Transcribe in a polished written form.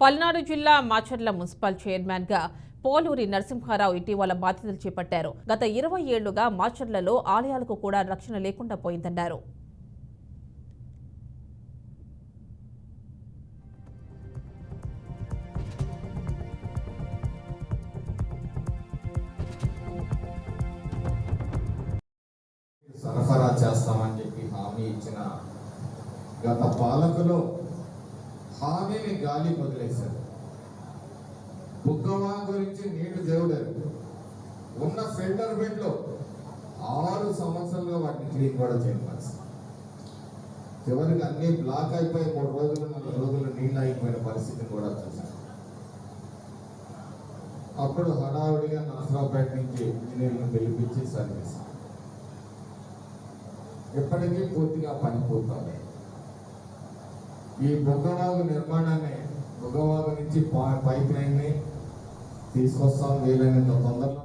పల్నాడు జిల్లా మాచర్ల మున్సిపల్ చైర్మన్గా పోలూరి నరసింహారావు ఇటీవల బాధ్యతలు చేపట్టారు. గత 20 ఏళ్లుగా మాచర్లలో ఆలయాలకు కూడా రక్షణ లేకుండా పోయిందన్నారు. సరఫరా చేస్తామని చెప్పి హామీ ఇచ్చిన గత పాలకులు హామీని గాలి వదిలేశారు. బుగ్గవా గురించి నీళ్లు దేవుడారు. ఉన్న ఫిల్టర్ బెడ్లో 6 సంవత్సరాలుగా వాటిని క్లీన్ కూడా చేయవలసి, చివరికి అన్ని బ్లాక్ అయిపోయి 3 రోజులు 4 రోజులు నీళ్ళు అయిపోయిన పరిస్థితిని కూడా చూశాను. అప్పుడు హడావుడిగా నరసరావుపేట నుంచి ఇంజనీర్లను పిలిపించి సర్వీస్ ఎప్పటికీ పూర్తిగా పని పూర్తవుతుంది. ఈ బుగ్గవాగు నిర్మాణాన్ని, బుగ్గవాగు నుంచి పైప్ లైన్ని తీసుకొస్తాం వీలైనంత తొందరలో.